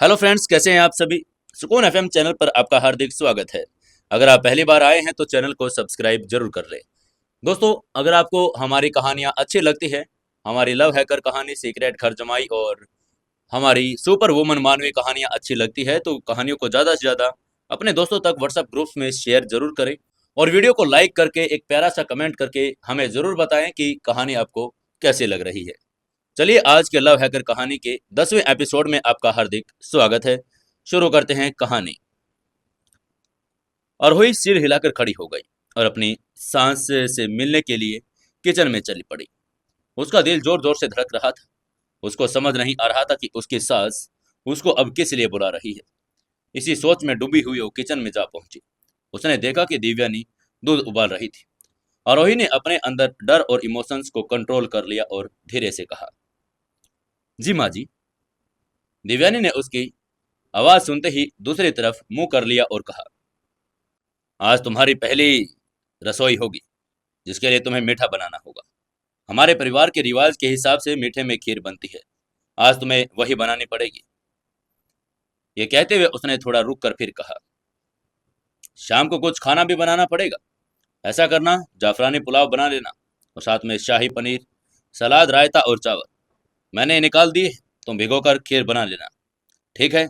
Hello friends, कैसे हैं आप सभी। सुकून एफएम चैनल पर आपका हार्दिक स्वागत है। अगर आप पहली बार आए हैं तो चैनल को सब्सक्राइब जरूर कर लें। दोस्तों, अगर आपको हमारी कहानियां अच्छी लगती है, हमारी लव हैकर कहानी सीक्रेट घर जमाई और हमारी सुपर वुमन मानवीय कहानियां अच्छी लगती है तो कहानियों को ज़्यादा से ज़्यादा अपने दोस्तों तक व्हाट्सएप ग्रुप्स में शेयर जरूर करें और वीडियो को लाइक करके एक प्यारा सा कमेंट करके हमें ज़रूर बताएं कि कहानी आपको कैसी लग रही है। चलिए, आज के लव हैकर कहानी के 10वें एपिसोड में आपका हार्दिक स्वागत है। शुरू करते हैं कहानी। अरोही सिर हिलाकर खड़ी हो गई और अपनी सांस से मिलने के लिए किचन में चली पड़ी। उसका दिल जोर जोर से धड़क रहा था। उसको समझ नहीं आ रहा था कि उसकी सास उसको अब किस लिए बुला रही है। इसी सोच में डूबी हुई वो किचन में जा पहुंची। उसने देखा कि दिव्यानी दूध उबाल रही थी। आरोही ने अपने अंदर डर और इमोशंस को कंट्रोल कर लिया और धीरे से कहा, जी माँ जी। दिव्यानी ने उसकी आवाज सुनते ही दूसरी तरफ मुंह कर लिया और कहा, आज तुम्हारी पहली रसोई होगी जिसके लिए तुम्हें मीठा बनाना होगा। हमारे परिवार के रिवाज के हिसाब से मीठे में खीर बनती है। आज तुम्हें वही बनानी पड़ेगी। ये कहते हुए उसने थोड़ा रुक कर फिर कहा, शाम को कुछ खाना भी बनाना पड़ेगा। ऐसा करना, जाफरानी पुलाव बना लेना और साथ में शाही पनीर, सलाद, रायता और चावल मैंने निकाल दिए। तुम भिगो कर खीर बना लेना, ठीक है।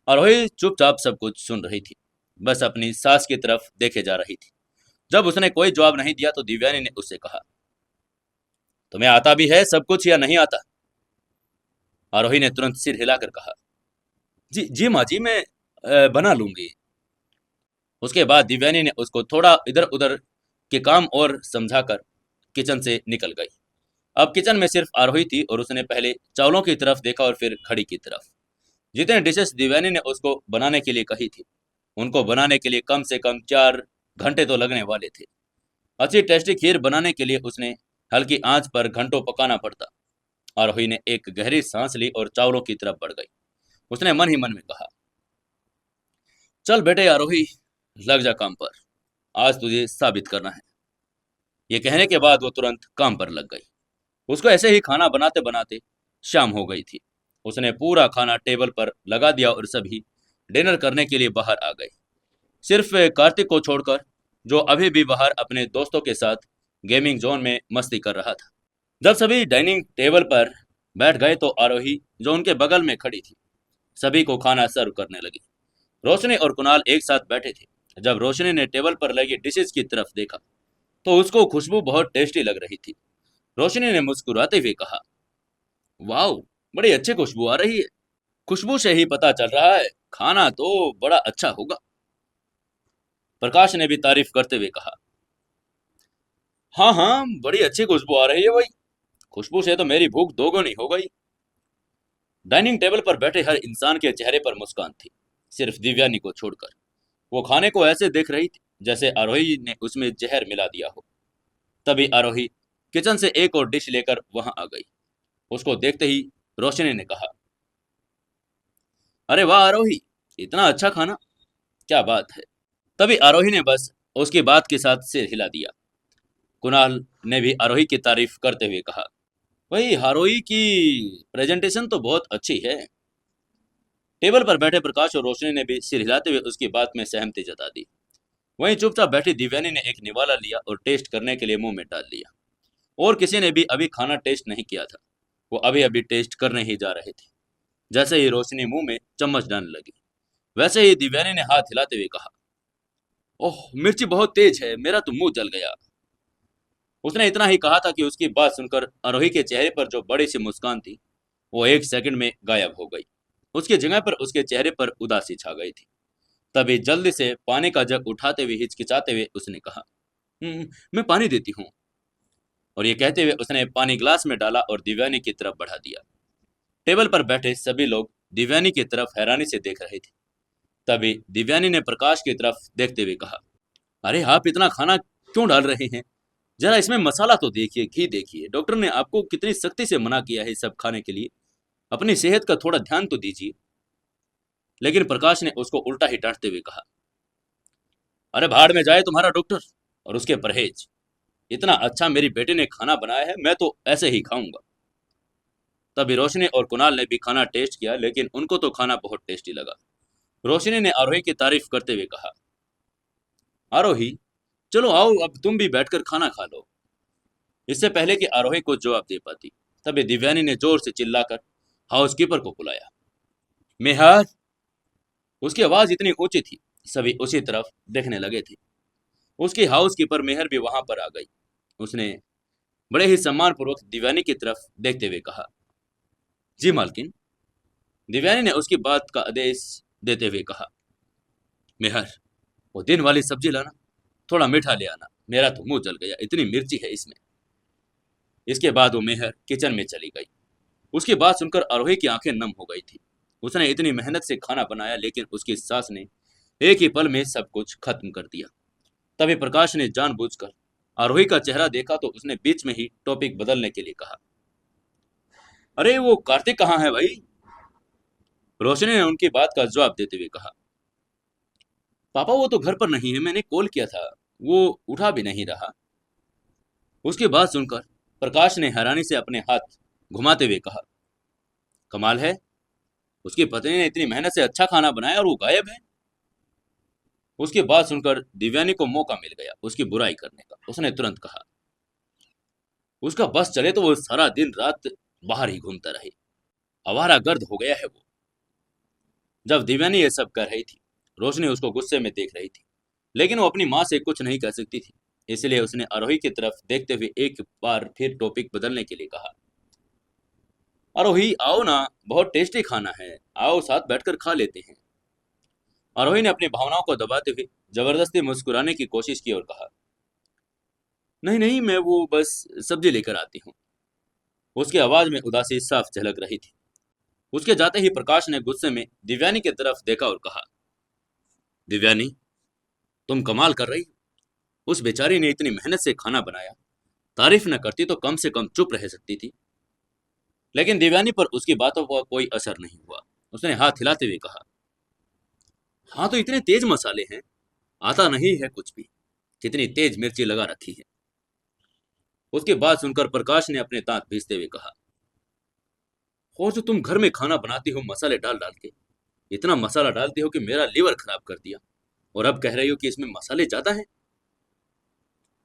और वही चुपचाप सब कुछ सुन रही थी, बस अपनी सास की तरफ देखे जा रही थी। जब उसने कोई जवाब नहीं दिया तो दिव्यानी ने उससे कहा, तुम्हें आता भी है सब कुछ या नहीं आता। आरोही ने तुरंत सिर हिलाकर कहा, जी जी माँ जी, मैं बना लूंगी। उसके बाद दिव्यानी ने उसको थोड़ा इधर उधर के काम और समझाकर किचन से निकल गई। अब किचन में सिर्फ आरोही थी और उसने पहले चावलों की तरफ देखा और फिर घड़ी की तरफ। जितने डिशेस दिव्यानी ने उसको बनाने के लिए कही थी, उनको बनाने के लिए कम से कम 4 घंटे तो लगने वाले थे। अच्छी टेस्टी खीर बनाने के लिए उसने हल्की आंच पर घंटों पकाना पड़ता। आरोही ने एक गहरी सांस ली और चावलों की तरफ बढ़ गई। उसने मन ही मन में कहा, चल बेटे आरोही, लग जा काम पर। आज तुझे साबित करना है। ये कहने के बाद वो तुरंत काम पर लग गई। उसको ऐसे ही खाना बनाते बनाते शाम हो गई थी। उसने पूरा खाना टेबल पर लगा दिया और सभी डिनर करने के लिए बाहर आ गए, सिर्फ कार्तिक को छोड़कर, जो अभी भी बाहर अपने दोस्तों के साथ गेमिंग जोन में मस्ती कर रहा था। जब सभी डाइनिंग टेबल पर बैठ गए तो आरोही, जो उनके बगल में खड़ी थी, सभी को खाना सर्व करने लगी। रोशनी और कुणाल एक साथ बैठे थे। जब रोशनी ने टेबल पर लगी डिशेस की तरफ देखा तो उसको खुशबू बहुत टेस्टी लग रही थी। रोशनी ने मुस्कुराते हुए कहा, वाह, बड़ी अच्छी खुशबू आ रही है। खुशबू से ही पता चल रहा है खाना तो बड़ा अच्छा होगा। प्रकाश ने भी तारीफ करते हुए कहा, हाँ हाँ, बड़ी अच्छी खुशबू आ रही है भाई। खुशबू से तो मेरी भूख दोगुनी हो गई। डाइनिंग टेबल पर बैठे हर इंसान के चेहरे पर मुस्कान थी, सिर्फ दिव्यानी को छोड़कर। वो खाने को ऐसे देख रही थी जैसे आरोही ने उसमें जहर मिला दिया हो। तभी आरोही किचन से एक और डिश लेकर वहां आ गई। उसको देखते ही रोशनी ने कहा, अरे वाह आरोही, इतना अच्छा खाना, क्या बात है। तभी आरोही ने बस उसकी बात के साथ सिर हिला दिया। कुणाल ने भी आरोही की तारीफ करते हुए कहा, वही आरोही की प्रेजेंटेशन तो बहुत अच्छी है। टेबल पर बैठे प्रकाश और रोशनी ने भी सिर हिलाते हुए उसकी बात में सहमति जता दी। वहीं चुपचाप बैठी दिव्यानी ने एक निवाला लिया और टेस्ट करने के लिए मुंह में डाल लिया। और किसी ने भी अभी खाना टेस्ट नहीं किया था। वो अभी अभी टेस्ट करने ही जा रहे थे। जैसे ही रोशनी मुंह में चम्मच डालने लगी, वैसे ही दिव्यानी ने हाथ हिलाते हुए कहा, ओह, मिर्ची बहुत तेज है, मेरा तो मुंह जल गया। उसने इतना ही कहा था कि उसकी बात सुनकर आरोही के चेहरे पर जो बड़ी सी मुस्कान थी, वो एक सेकंड में गायब हो गई। उसकी जगह पर उसके चेहरे पर उदासी छा गई थी। तभी जल्दी से पानी का जग उठाते हुए हिचकिचाते हुए उसने कहा, मैं पानी देती हूँ। और ये कहते हुए उसने पानी ग्लास में डाला और दिव्यानी की तरफ बढ़ा दिया। टेबल पर बैठे सभी लोग दिव्यानी की तरफ हैरानी से देख रहे थे। तभी दिव्यानी ने प्रकाश की तरफ देखते हुए कहा, अरे आप इतना खाना क्यों डाल रहे हैं? जरा इसमें मसाला तो देखिए, घी देखिए। डॉक्टर ने आपको कितनी सख्ती से मना किया है सब खाने के लिए। अपनी सेहत का थोड़ा ध्यान तो दीजिए। लेकिन प्रकाश ने उसको उल्टा ही डांटते हुए कहा, अरे भाड़ में जाए तुम्हारा डॉक्टर और उसके परहेज। इतना अच्छा मेरी बेटी ने खाना बनाया है, मैं तो ऐसे ही खाऊंगा। तभी रोशनी और कुणाल ने भी खाना टेस्ट किया, लेकिन उनको तो खाना बहुत टेस्टी लगा। रोशनी ने आरोही की तारीफ करते हुए कहा, आरोही, चलो आओ अब तुम भी बैठकर खाना खा लो। इससे पहले कि आरोही को जवाब दे पाती, तभी दिव्यानी ने जोर से चिल्लाकर हाउसकीपर को बुलाया। मेहर! उसकी आवाज इतनी ऊंची थी, सभी उसी तरफ देखने लगे थे। उसकी हाउसकीपर मेहर भी वहां पर आ गई। उसने बड़े ही सम्मानपूर्वक दिव्यानी की तरफ देखते हुए कहा, जी मालकिन। दिव्यानी ने उसकी बात का आदेश देते हुए कहा, मेहर, वो दिन वाली सब्जी लाना, थोड़ा मीठा ले आना, मेरा तो मुंह जल गया, इतनी मिर्ची है इसमें। इसके बाद वो मेहर किचन में चली गई। उसकी बात सुनकर आरोही की आंखें नम हो गई थी। उसने इतनी मेहनत से खाना बनाया, लेकिन उसकी सास ने एक ही पल में सब कुछ खत्म कर दिया। तभी प्रकाश ने जानबूझकर आरोही का चेहरा देखा तो उसने बीच में ही टॉपिक बदलने के लिए कहा, अरे वो कार्तिक कहाँ है भाई? रोशनी ने उनकी बात का जवाब देते हुए कहा, पापा वो तो घर पर नहीं है, मैंने कॉल किया था, वो उठा भी नहीं रहा। उसकी बात सुनकर प्रकाश ने हैरानी से अपने हाथ घुमाते हुए कहा, कमाल है, उसकी पत्नी ने इतनी मेहनत से अच्छा खाना बनाया और वो गायब है। उसकी बात सुनकर दिव्यानी को मौका मिल गया उसकी बुराई करने का। उसने तुरंत कहा, उसका बस चले तो वो सारा दिन रात बाहर ही घूमता रहे, आवारा गर्द हो गया है वो। जब दिव्यानी ये सब कर रही थी, रोशनी उसको गुस्से में देख रही थी, लेकिन वो अपनी माँ से कुछ नहीं कह सकती थी। इसलिए उसने आरोही की तरफ देखते हुए एक बार फिर टॉपिक बदलने के लिए कहा, आरोही आओ ना, बहुत टेस्टी खाना है, आओ साथ बैठकर खा लेते हैं। आरोही ने अपनी भावनाओं को दबाते हुए जबरदस्ती मुस्कुराने की कोशिश की और कहा, नहीं नहीं, मैं वो बस सब्जी लेकर आती हूँ। उसकी आवाज में उदासी साफ झलक रही थी। उसके जाते ही प्रकाश ने गुस्से में दिव्यानी की तरफ देखा और कहा, दिव्यानी, तुम कमाल कर रही हो। उस बेचारी ने इतनी मेहनत से खाना बनाया, तारीफ न करती तो कम से कम चुप रह सकती थी। लेकिन दिव्यानी पर उसकी बातों का कोई असर नहीं हुआ। उसने हाथ हिलाते हुए कहा, हाँ तो इतने तेज मसाले हैं, आता नहीं है कुछ भी, कितनी तेज मिर्ची लगा रखी है। उसकी बात सुनकर प्रकाश ने अपने दांत पीसते हुए कहा, और जो तुम घर में खाना बनाती हो मसाले डाल डाल के, इतना मसाला डालती हो कि मेरा लीवर खराब कर दिया, और अब कह रही हो कि इसमें मसाले ज्यादा हैं।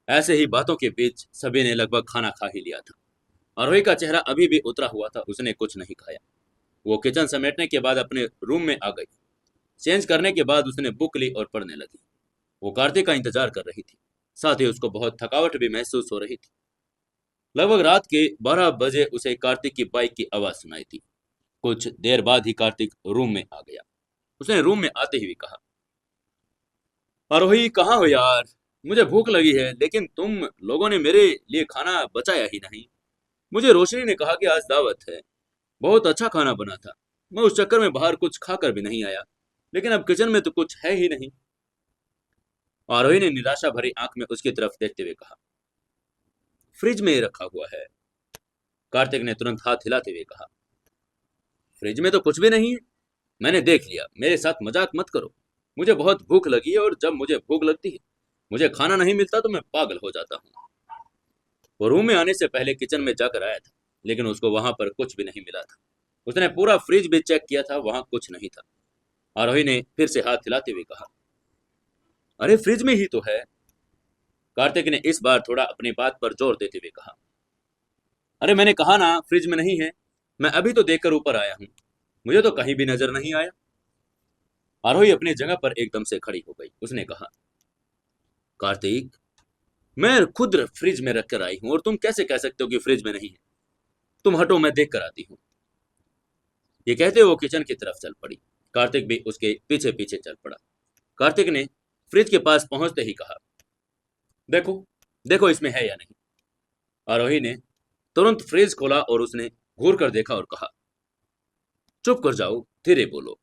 ऐसे ही बातों के बीच सभी ने लगभग खाना खा ही लिया था। आरोही का चेहरा अभी भी उतरा हुआ था, उसने कुछ नहीं खाया। वो किचन समेटने के बाद अपने रूम में आ गई। चेंज करने के बाद उसने बुक ली और पढ़ने लगी। वो कार्तिक का इंतजार कर रही थी, साथ ही उसको बहुत थकावट भी महसूस हो रही थी। लगभग रात के 12 बजे उसे कार्तिक की बाइक की आवाज सुनाई थी। कुछ देर बाद ही कार्तिक रूम में आ गया। उसने रूम में आते ही कहा, आरोही कहाँ हो यार, मुझे भूख लगी है, लेकिन तुम लोगों ने मेरे लिए खाना बचाया ही नहीं। मुझे रोशनी ने कहा कि आज दावत है, बहुत अच्छा खाना बना था, मैं उस चक्कर में बाहर कुछ खाकर भी नहीं आया, लेकिन अब किचन में तो कुछ है ही नहीं। आरोही ने निराशा भरी आंख में उसकी तरफ देखते हुए कहा, फ्रिज में रखा हुआ है। कार्तिक ने तुरंत हाथ हिलाते हुए कहा, फ्रिज में तो कुछ भी नहीं है, मैंने देख लिया, मेरे साथ मजाक मत करो। मुझे बहुत भूख लगी है और जब मुझे भूख लगती है, मुझे खाना नहीं मिलता तो मैं पागल हो जाता हूँ। वो रूम में आने से पहले किचन में जाकर आया था, लेकिन उसको वहां पर कुछ भी नहीं मिला था। उसने पूरा फ्रिज भी चेक किया था, वहां कुछ नहीं था। आरोही ने फिर से हाथ हिलाते हुए कहा, अरे फ्रिज में ही तो है। कार्तिक ने इस बार थोड़ा अपनी बात पर जोर देते हुए कहा, अरे मैंने कहा ना फ्रिज में नहीं है, मैं अभी तो देखकर ऊपर आया हूँ, मुझे तो कहीं भी नजर नहीं आया। आरोही अपनी जगह पर एकदम से खड़ी हो गई। उसने कहा, कार्तिक, मैं खुद फ्रिज में रख कर आई हूँ और तुम कैसे कह सकते हो कि फ्रिज में नहीं है? तुम हटो, मैं देख कर आती हूँ। ये कहते हुए वो किचन की तरफ चल पड़ी। कार्तिक भी उसके पीछे पीछे चल पड़ा। कार्तिक ने फ्रिज के पास पहुंचते ही कहा, देखो देखो इसमें है या नहीं। आरोही ने तुरंत फ्रिज खोला और उसने घूर कर देखा और कहा, चुप कर जाओ, धीरे बोलो।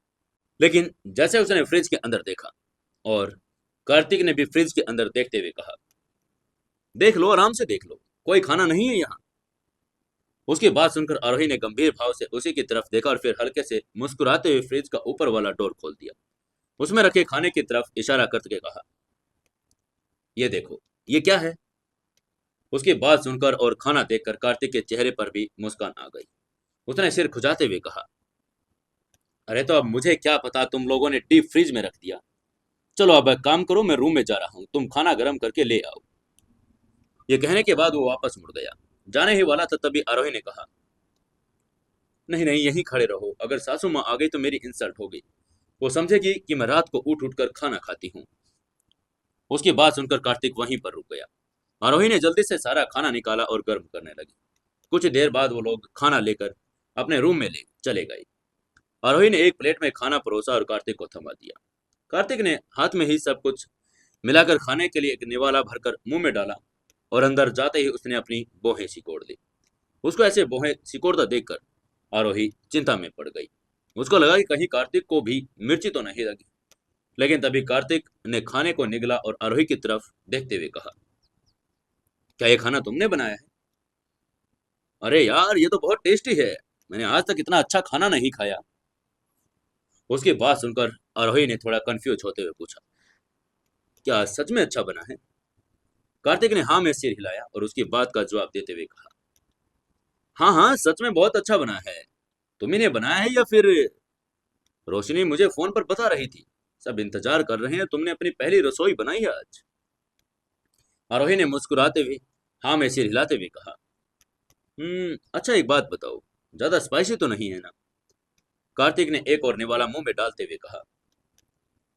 लेकिन जैसे उसने फ्रिज के अंदर देखा, और कार्तिक ने भी फ्रिज के अंदर देखते हुए कहा, देख लो, आराम से देख लो, कोई खाना नहीं है यहाँ। उसकी बात सुनकर आरोही ने गंभीर भाव से उसी की तरफ देखा और फिर हल्के से मुस्कुराते हुए फ्रिज का ऊपर वाला डोर खोल दिया। उसमें रखे खाने की तरफ इशारा करके कहा, ये देखो, ये क्या है? उसकी बात सुनकर और खाना देखकर कार्तिक के चेहरे पर भी मुस्कान आ गई। उसने सिर खुजाते हुए कहा, अरे तो अब मुझे क्या पता, तुम लोगों ने डीप फ्रीज में रख दिया। चलो अब एक काम करो, मैं रूम में जा रहा हूँ, तुम खाना गर्म करके ले आओ। ये कहने के बाद वो वापस मुड़ गया। जाने ही वाला था तभी आरोही ने कहा, नहीं नहीं, यहीं खड़े रहो, अगर सासू माँ आ गई तो मेरी इंसल्ट होगी। वो समझेगी कि मैं रात को उठ उठ कर खाना खाती हूँ। उसकी बात सुनकर कार्तिक वहीं पर रुक गया। आरोही ने जल्दी से सारा खाना निकाला और गर्म करने लगी। कुछ देर बाद वो लोग खाना लेकर अपने रूम में ले चले गए। आरोही ने एक प्लेट में खाना परोसा और कार्तिक को थमा दिया। कार्तिक ने हाथ में ही सब कुछ मिलाकर खाने के लिए एक निवाला भरकर मुंह में डाला और अंदर जाते ही उसने अपनी बोहें सिकोड़ ली। उसको ऐसे बोहें सिकोड़ता देखकर आरोही चिंता में पड़ गई। उसको लगा कि कहीं कार्तिक को भी मिर्ची तो नहीं लगी। लेकिन तभी कार्तिक ने खाने को निगला और आरोही की तरफ देखते हुए कहा, क्या ये खाना तुमने बनाया है? अरे यार, ये तो बहुत टेस्टी है, मैंने आज तक इतना अच्छा खाना नहीं खाया। उसकी बात सुनकर आरोही ने थोड़ा कंफ्यूज होते हुए पूछा, क्या सच में अच्छा बना है? कार्तिक ने हाँ में सिर हिलाया और उसकी बात का जवाब देते हुए कहा, हाँ हाँ, सच में बहुत अच्छा बना है। तुम्ही ने बनाया है या फिर रोशनी मुझे फोन पर बता रही थी? सब इंतजार कर रहे हैं, तुमने अपनी पहली रसोई बनाई है आज। आरोही ने मुस्कुराते हुए हाँ में सिर हिलाते हुए कहा, अच्छा एक बात बताओ, ज्यादा स्पाइसी तो नहीं है ना? कार्तिक ने एक और निवाला मुंह में डालते हुए कहा,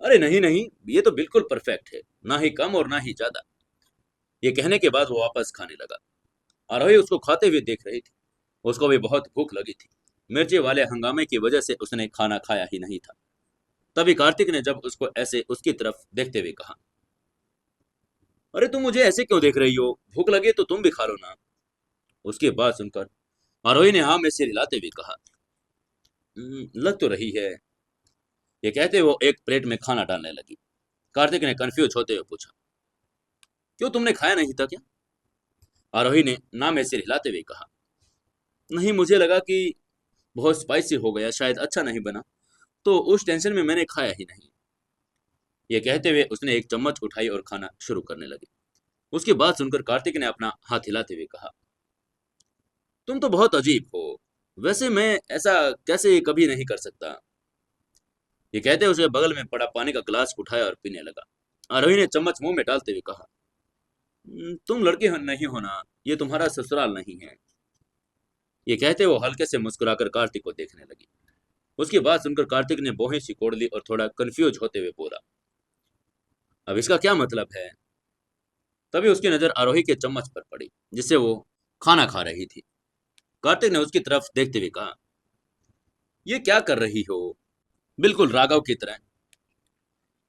अरे नहीं नहीं, ये तो बिल्कुल परफेक्ट है, ना ही कम और ना ही ज्यादा। ये कहने के बाद वो वापस खाने लगा। आरोही उसको खाते हुए देख रही थी। उसको भी बहुत भूख लगी थी। मिर्ची वाले हंगामे की वजह से उसने खाना खाया ही नहीं था। तभी कार्तिक ने जब उसको ऐसे उसकी तरफ देखते हुए कहा, अरे तुम मुझे ऐसे क्यों देख रही हो, भूख लगे तो तुम भी खा लो ना। उसकी बात सुनकर आरोही ने हाँ में सिर हिलाते हुए कहा, लग तो रही है। ये कहते वो एक प्लेट में खाना डालने लगी। कार्तिक ने कंफ्यूज होते हुए पूछा, क्यों, तुमने खाया नहीं था क्या? आरोही ने ना में सिर हिलाते हुए कहा, नहीं, मुझे लगा कि बहुत स्पाइसी हो गया, शायद अच्छा नहीं बना, तो उस टेंशन में मैंने खाया ही नहीं। ये कहते हुए उसने एक चम्मच उठाई और खाना शुरू करने लगी। उसकी बात सुनकर कार्तिक ने अपना हाथ हिलाते हुए कहा, तुम तो बहुत अजीब हो, वैसे मैं ऐसा कैसे कभी नहीं कर सकता। ये कहते उसके बगल में पड़ा पानी का गिलास उठाया और पीने लगा। आरोही ने चम्मच मुंह में डालते हुए कहा, तुम लड़के नहीं हो ना, ये तुम्हारा ससुराल नहीं है। ये कहते वो हल्के से मुस्कुराकर कार्तिक को देखने लगी। उसकी बात सुनकर कार्तिक ने बोहें सिकोड़ ली और थोड़ा कंफ्यूज होते हुए बोला, अब इसका क्या मतलब है? तभी उसकी नजर आरोही के चम्मच पर पड़ी जिससे वो खाना खा रही थी। कार्तिक ने उसकी तरफ देखते हुए कहा, ये क्या कर रही हो, बिल्कुल राघव की तरह।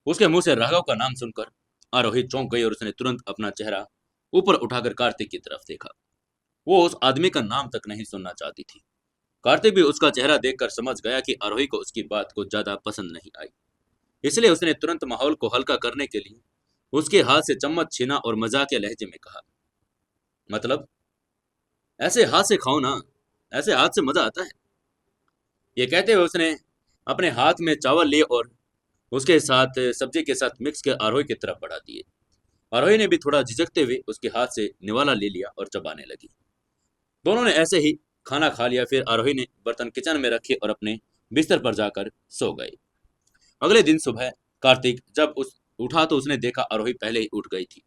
उसके मुंह से राघव का नाम सुनकर आरोही चौंक गई और उसने तुरंत अपना चेहरा ऊपर उठाकर कार्तिक की तरफ देखा। वो उस आदमी का नाम तक नहीं सुनना चाहती थी। कार्तिक भी उसका चेहरा देखकर समझ गया कि आरोही को उसकी बात को ज्यादा पसंद नहीं आई। इसलिए उसने तुरंत माहौल को हल्का करने के लिए उसके हाथ से चम्मच छीना और मजाकिया लहजे में कहा, मतलब ऐसे हाथ से खाओ ना, ऐसे हाथ से मजा आता है। ये कहते हुए उसने अपने हाथ में चावल लिए और उसके साथ सब्जी के साथ मिक्स कर आरोही की तरफ बढ़ा दिए। आरोही ने भी थोड़ा झिझकते हुए उसके हाथ से निवाला ले लिया और चबाने लगी। दोनों ने ऐसे ही खाना खा लिया। फिर आरोही ने बर्तन किचन में रखे और अपने बिस्तर पर जाकर सो गए। अगले दिन सुबह कार्तिक जब उस उठा तो उसने देखा आरोही पहले ही उठ गई थी।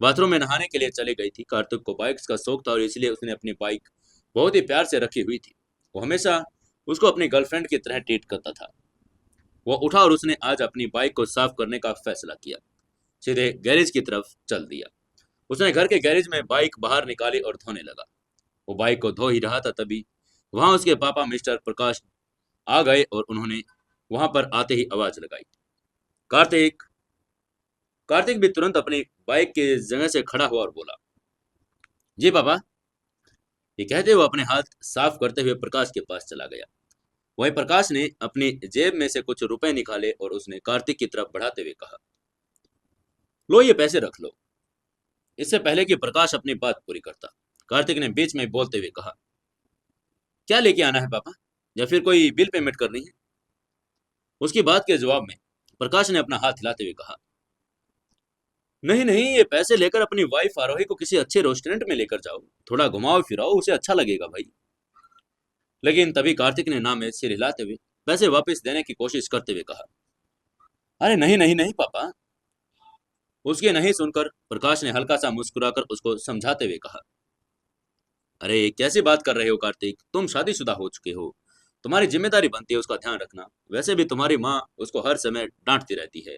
बाथरूम में नहाने के लिए चली गई थी। कार्तिक को बाइक्स का शौक था और इसलिए उसने अपनी बाइक बहुत ही प्यार से रखी हुई थी। वो हमेशा उसको अपनी गर्लफ्रेंड की तरह ट्रीट करता था। वो उठा और उसने आज अपनी बाइक को साफ करने का फैसला किया। सीधे गैरेज की तरफ चल दिया। उसने घर के गैरेज में बाइक बाहर निकाली और धोने लगा। वो बाइक को धो ही रहा था तभी वहां उसके पापा मिस्टर प्रकाश आ गए और उन्होंने वहां पर आते ही आवाज लगाई, कार्तिक। कार्तिक भी तुरंत अपनी बाइक के जगह से खड़ा हुआ और बोला, जी पापा। ये कहते हुए अपने हाथ साफ करते हुए प्रकाश के पास चला गया। वही प्रकाश ने अपनी जेब में से कुछ रुपए निकाले और उसने कार्तिक की तरफ बढ़ाते हुए कहा, लो ये पैसे रख लो। इससे पहले कि प्रकाश अपनी बात पूरी करता, कार्तिक ने बीच में बोलते हुए कहा, क्या लेके आना है पापा, या फिर कोई बिल पेमेंट करनी है? उसकी बात के जवाब में प्रकाश ने अपना हाथ हिलाते हुए कहा, नहीं नहीं, ये पैसे लेकर अपनी वाइफ आरोही को किसी अच्छे रेस्टोरेंट में लेकर जाओ, थोड़ा घुमाओ फिराओ, उसे अच्छा लगेगा भाई। लेकिन तभी कार्तिक ने ना में सिर हिलाते हुए पैसे वापस देने की कोशिश करते हुए कहा, अरे नहीं नहीं नहीं पापा। उसके नहीं सुनकर प्रकाश ने हल्का सा मुस्कुराकर उसको समझाते हुए कहा, अरे कैसी बात कर रहे हो कार्तिक, तुम शादीशुदा हो चुके हो, तुम्हारी जिम्मेदारी बनती है उसका ध्यान रखना। वैसे भी तुम्हारी माँ उसको हर समय डांटती रहती है,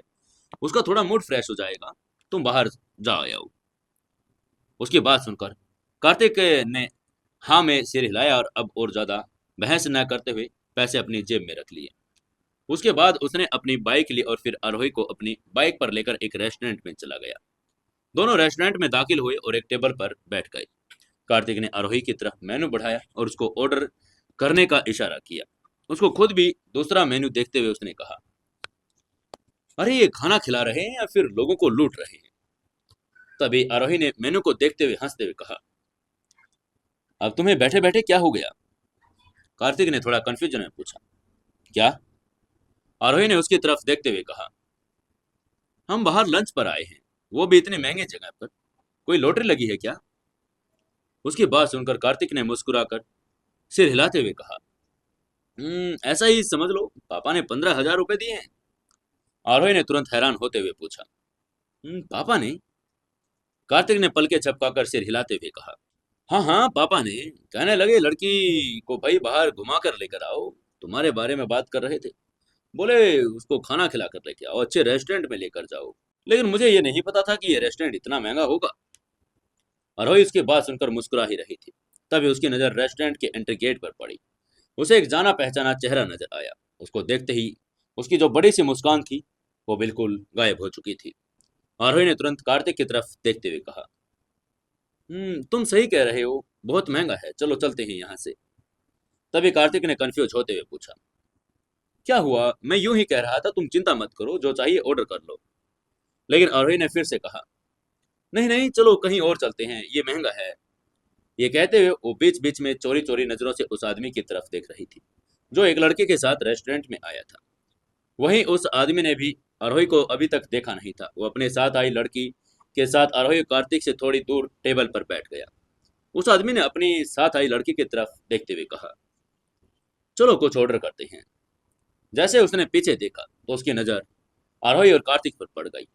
उसका थोड़ा मूड फ्रेश हो जाएगा, तुम बाहर जा आओ। उसकी बात सुनकर कार्तिक ने हाँ में सिर हिलाया और अब और ज्यादा बहस न करते हुए पैसे अपनी जेब में रख लिए। उसके बाद उसने अपनी बाइक ली और फिर आरोही को अपनी बाइक पर लेकर एक रेस्टोरेंट में चला गया। दोनों रेस्टोरेंट में दाखिल हुए और एक टेबल पर बैठ गए। कार्तिक ने आरोही की तरफ मेनू बढ़ाया और उसको ऑर्डर करने का इशारा किया। उसको खुद भी दूसरा मेनू देखते हुए उसने कहा, अरे ये खाना खिला रहे हैं या फिर लोगों को लूट रहे हैं। तभी आरोही ने मेनू को देखते हुए हंसते हुए कहा, अब तुम्हें बैठे बैठे क्या हो गया। कार्तिक ने थोड़ा कंफ्यूजन में पूछा, क्या। आरोही ने उसकी तरफ देखते हुए कहा, हम बाहर लंच पर आए हैं, वो भी इतनी महंगी जगह पर, कोई लॉटरी लगी है क्या। उसकी बात सुनकर कार्तिक ने मुस्कुराकर सिर हिलाते हुए कहा, ऐसा ही समझ लो, पापा ने 15,000 रुपए दिए हैं। आरोही ने तुरंत हैरान होते हुए पूछा, पापा ने। कार्तिक ने पलके झपकाकर सिर हिलाते हुए कहा, हाँ हाँ पापा ने। कहने लगे लड़की को भाई बाहर घुमा कर लेकर आओ, तुम्हारे बारे में बात कर रहे थे, बोले उसको खाना खिला कर लेके आओ, अच्छे रेस्टोरेंट में लेकर जाओ। लेकिन मुझे ये नहीं पता था कि ये रेस्टोरेंट इतना महंगा होगा। आरोही इसकी बात सुनकर मुस्कुरा ही रही थी, तभी उसकी नजर रेस्टोरेंट के एंट्री गेट पर पड़ी। उसे एक जाना पहचाना चेहरा नजर आया। उसको देखते ही उसकी जो बड़ी सी मुस्कान थी वो बिल्कुल गायब हो चुकी थी। आरोही ने तुरंत कार्तिक की तरफ देखते हुए कहा, तुम सही कह रहे हो, बहुत महंगा है, चलो चलते हैं यहाँ से। तभी कार्तिक ने कंफ्यूज होते हुए पूछा, क्या हुआ, मैं यूं ही कह रहा था, तुम चिंता मत करो, जो चाहिए ऑर्डर कर लो। लेकिन आरोही ने फिर से कहा, नहीं नहीं चलो कहीं और चलते हैं, ये महंगा है। ये कहते हुए वो बीच बीच में चोरी चोरी नजरों से उस आदमी की तरफ देख रही थी जो एक लड़के के साथ रेस्टोरेंट में आया था। वहीं उस आदमी ने भी आरोही को अभी तक देखा नहीं था। वो अपने साथ आई लड़की के साथ आरोही कार्तिक से थोड़ी दूर टेबल पर बैठ गया। उस आदमी ने अपनी साथ आई लड़की की तरफ देखते हुए कहा, चलो कुछ ऑर्डर करते हैं। जैसे उसने पीछे देखा तो उसकी नजर आरोही और कार्तिक पर पड़ गई।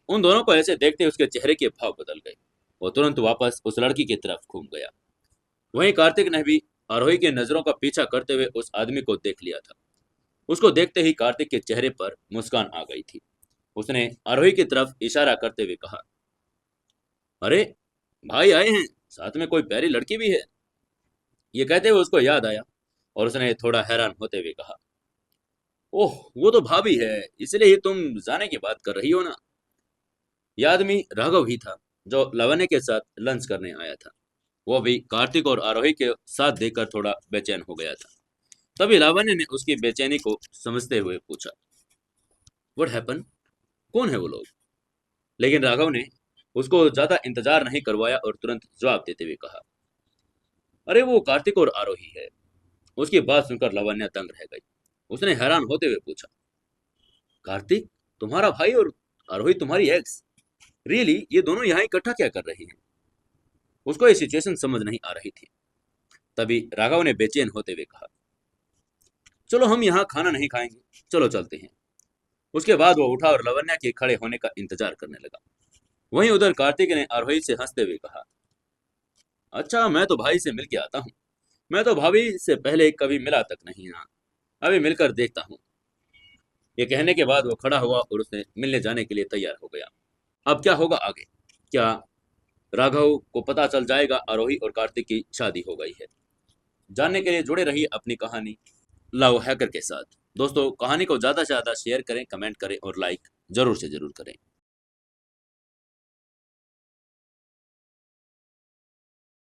उन दोनों को ऐसे देखते उसके चेहरे के भाव बदल गए। वो तुरंत वापस उस लड़की की तरफ घूम गया। वहीं कार्तिक ने भी आरोही की नजरों का पीछा करते हुए उस आदमी को देख लिया था। उसको देखते ही कार्तिक के चेहरे पर मुस्कान आ गई थी। उसने आरोही की तरफ इशारा करते हुए कहा, अरे भाई आए हैं, साथ में कोई प्यारी लड़की भी है। ये कहते हुए उसको याद आया और उसने थोड़ा हैरान होते हुए कहा, ओह वो तो भाभी है, इसलिए ही तुम जाने की बात कर रही हो ना। यह आदमी राघव ही था जो लवन्य के साथ लंच करने आया था। वो भी कार्तिक और आरोही के साथ देखकर थोड़ा बेचैन हो गया था। तभी लावण्य ने उसकी बेचैनी को समझते हुए पूछा, व्हाट हैपन, कौन है वो लोग। लेकिन राघव ने उसको ज्यादा इंतजार नहीं करवाया और तुरंत जवाब देते हुए कहा, अरे वो कार्तिक और आरोही है। उसकी बात सुनकर लावण्य दंग रह गई। उसने हैरान होते हुए पूछा, कार्तिक तुम्हारा भाई और आरोही तुम्हारी एक्स, रियली ये दोनों यहाँ इकट्ठा क्या कर रहे हैं। उसको ये सिचुएशन समझ नहीं आ रही थी। तभी राघव ने बेचैन होते हुए कहा, चलो हम यहाँ खाना नहीं खाएंगे, चलो चलते हैं। उसके बाद वो उठा और लावण्य के खड़े होने का इंतजार करने लगा। वहीं उधर कार्तिक ने आरोही से हंसते हुए कहा, अच्छा मैं तो भाई से मिल के आता हूँ, मैं तो भाभी से पहले कभी मिला तक नहीं ना, अभी मिलकर देखता हूँ। ये कहने के बाद वो खड़ा हुआ और उसने मिलने जाने के लिए तैयार हो गया। अब क्या होगा आगे, क्या राघव को पता चल जाएगा आरोही और कार्तिक की शादी हो गई है। जानने के लिए जुड़े रहिए अपनी कहानी लव हैकर के साथ। दोस्तों कहानी को ज़्यादा से ज़्यादा शेयर करें, कमेंट करें और लाइक जरूर से जरूर करें।